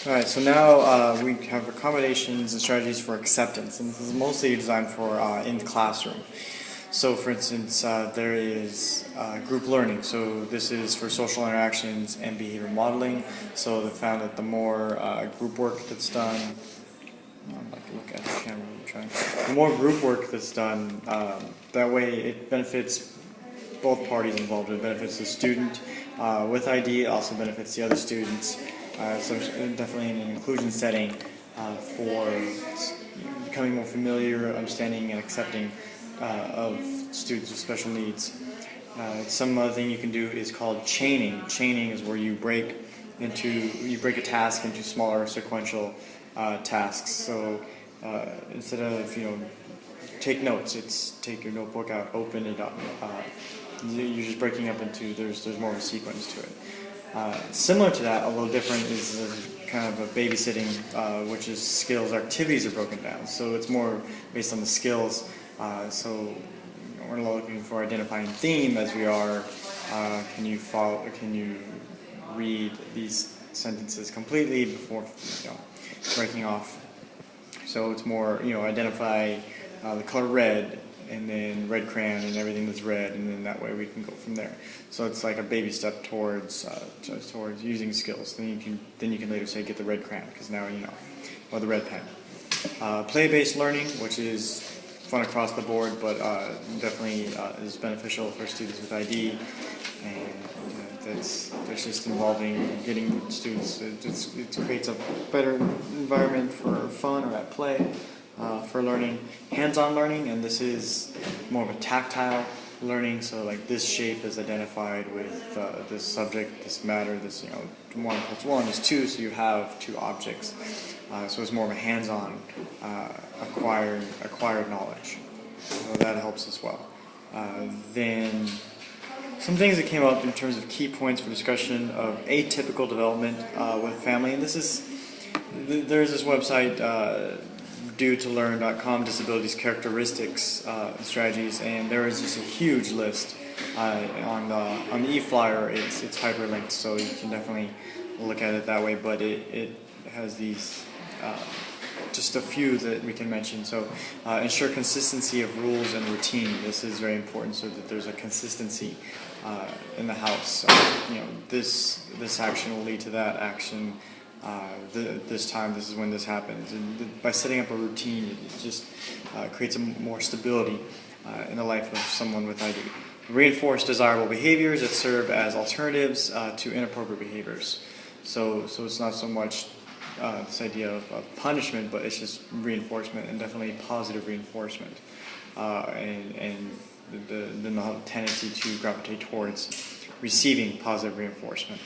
Alright, so now we have accommodations and strategies for acceptance, and this is mostly designed for in the classroom. So for instance, there is group learning, so this is for social interactions and behavior modeling. So they found that the more group work that's done, I'm not going to look at the camera, I'm trying. The more group work that's done, that way it benefits both parties involved. It benefits the student with ID, it also benefits the other students. So definitely in an inclusion setting for becoming more familiar, understanding, and accepting of students with special needs. Some other thing you can do is called chaining. Chaining is where you break a task into smaller sequential tasks. So instead of take notes, it's take your notebook out, open it up. You're just breaking up into there's more of a sequence to it. Similar to that, a little different, is kind of a babysitting, which is skills activities are broken down. So it's more based on the skills. So we're not looking for identifying theme as we are. Can you follow? Can you read these sentences completely before breaking off? So it's more identify the color red, and then red crayon and everything that's red, and then that way we can go from there. So it's like a baby step towards using skills. Then you can later say get the red crayon, because now you know, or the red pen. Play-based learning, which is fun across the board, but definitely is beneficial for students with ID, and that's just involving getting students. It creates a better environment for fun or at play. For learning, hands-on learning, and this is more of a tactile learning. So like this shape is identified with this subject, this matter, this 1 plus 1 is 2, so you have 2 objects. So it's more of a hands-on acquired knowledge. So that helps as well. Then some things that came up in terms of key points for discussion of atypical development with family, and there's this website. DoToLearn.com, disabilities characteristics strategies, and there is just a huge list on the e-flyer. It's hyperlinked, so you can definitely look at it that way. But it has these just a few that we can mention. So ensure consistency of rules and routine. This is very important, so that there's a consistency in the house. This action will lead to that action. This time, this is when this happens, and by setting up a routine, it just creates more stability in the life of someone with ID. Reinforce desirable behaviors that serve as alternatives to inappropriate behaviors. So it's not so much this idea of punishment, but it's just reinforcement, and definitely positive reinforcement, and the tendency to gravitate towards receiving positive reinforcement.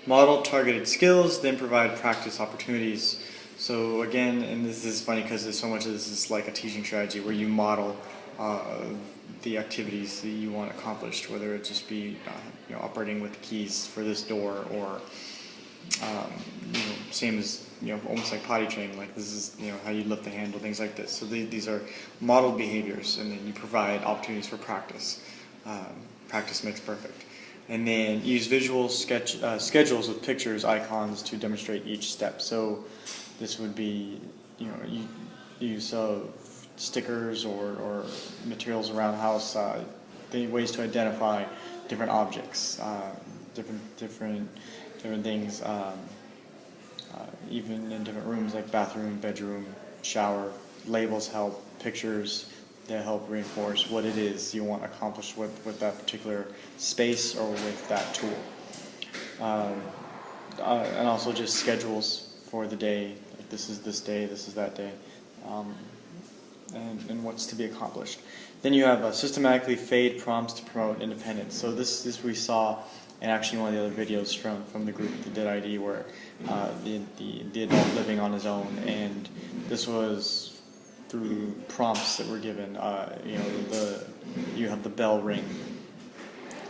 Model targeted skills, then provide practice opportunities. So again, and this is funny because there's so much of this is like a teaching strategy where you model the activities that you want accomplished, whether it just be operating with the keys for this door, or same as almost like potty training, like this is how you lift the handle, things like this. So these are modeled behaviors, and then you provide opportunities for practice. Practice makes perfect. And then use visual schedules with pictures, icons to demonstrate each step. So this would be, you use stickers or materials around the house, ways to identify different objects, different things, even in different rooms like bathroom, bedroom, shower. Labels help, pictures that help reinforce what it is you want accomplished with that particular space or with that tool. And also just schedules for the day, like this is this day, this is that day, and what's to be accomplished. Then you have systematically fade prompts to promote independence. So this we saw in actually one of the other videos from the group that did ID, where the adult living on his own, and this was through prompts that were given. You have the bell ring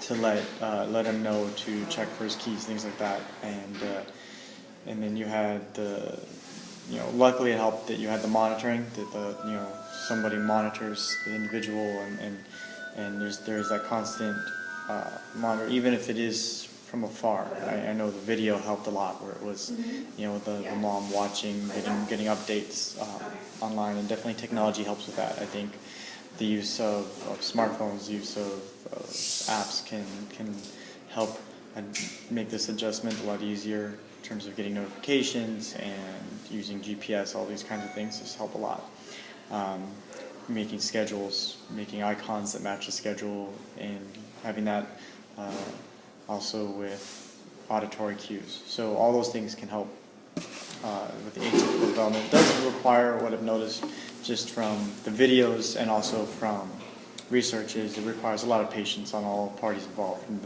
to let him know to check for his keys, things like that, and then you had luckily it helped that you had the monitoring, that somebody monitors the individual, and there's that constant monitor, even if it is from afar. I know the video helped a lot, where it was, you know, the mom watching, getting updates online, and definitely technology helps with that. I think the use of smartphones, the use of apps can help and make this adjustment a lot easier in terms of getting notifications and using GPS. All these kinds of things just help a lot. Making schedules, making icons that match the schedule, and having that also with auditory cues. So all those things can help with the atypical development. It doesn't require, what I've noticed just from the videos and also from research, is it requires a lot of patience on all parties involved, from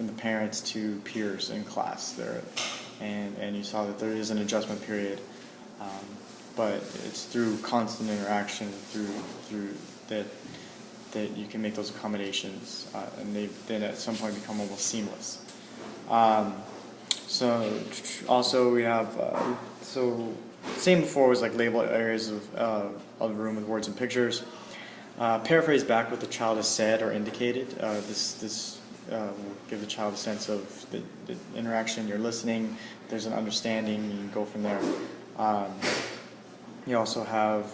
the parents to peers in class there, and you saw that there is an adjustment period, but it's through constant interaction, through that you can make those accommodations, and they then at some point become almost seamless. So also we have so same before was like label areas of the room with words and pictures. Paraphrase back what the child has said or indicated. This will give the child a sense of the interaction. You're listening. There's an understanding. You can go from there. You also have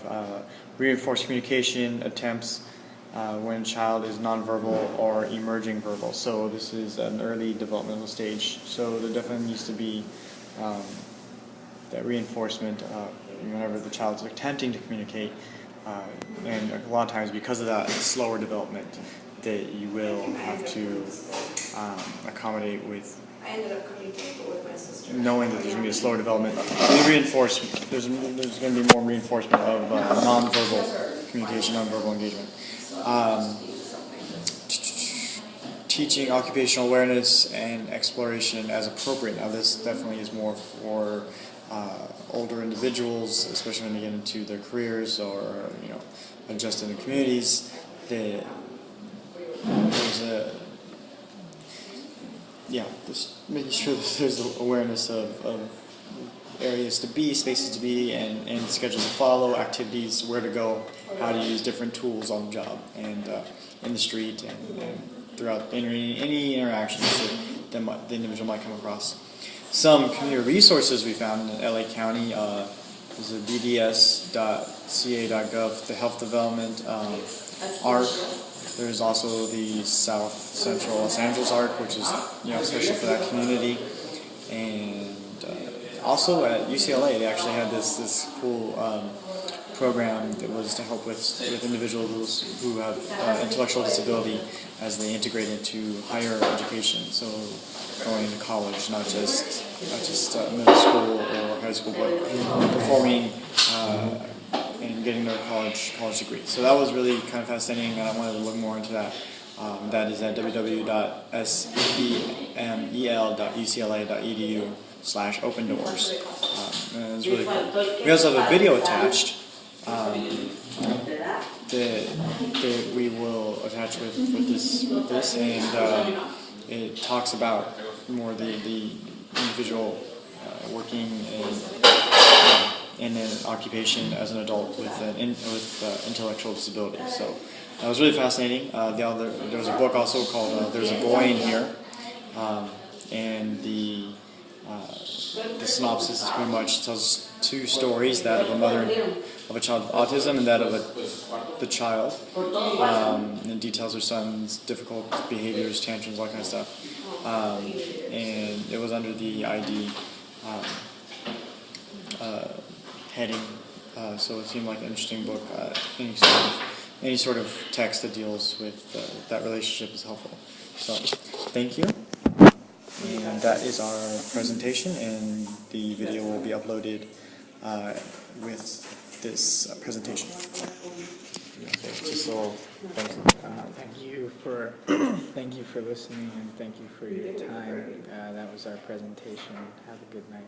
reinforced communication attempts when a child is nonverbal or emerging verbal. So this is an early developmental stage. So there definitely needs to be that reinforcement whenever the child is attempting to communicate. And a lot of times, because of that slower development, that you will have to accommodate with knowing that there's going to be a slower development. There's going to be more reinforcement of nonverbal communication, nonverbal engagement. Teaching occupational awareness and exploration as appropriate. Now this definitely is more for older individuals, especially when they get into their careers or adjust in the communities. There's just making sure that there's awareness of areas to be, spaces to be, and schedules to follow, activities, where to go, how to use different tools on the job and in the street and throughout any interactions that the individual might come across. Some community resources we found in LA County is the bds.ca.gov, the Health Development ARC. There's also the South Central Los Angeles ARC, which is special for that community. And also at UCLA, they actually had this cool program that was to help with individuals who have intellectual disability as they integrate into higher education. So going into college, not just middle school or high school, but performing and getting their college degree. So that was really kind of fascinating, and I wanted to look more into that. That is at www.semel.ucla.edu/open-doors. And it's really cool. We also have a video attached that we will attach with this, and it talks about more the individual working in an occupation as an adult with intellectual disability. So that was really fascinating. There was a book also called "There's a Boy in Here," and the synopsis is pretty much tells two stories: that of a mother of a child with autism and that of the child. And it details her son's difficult behaviors, tantrums, all that kind of stuff. And it was under the ID heading, so it seemed like an interesting book. Any sort of text that deals with that relationship is helpful. So, thank you. And that is our presentation, and the video will be uploaded with this presentation. Okay, just a little thank you for listening, and thank you for your time. That was our presentation. Have a good night.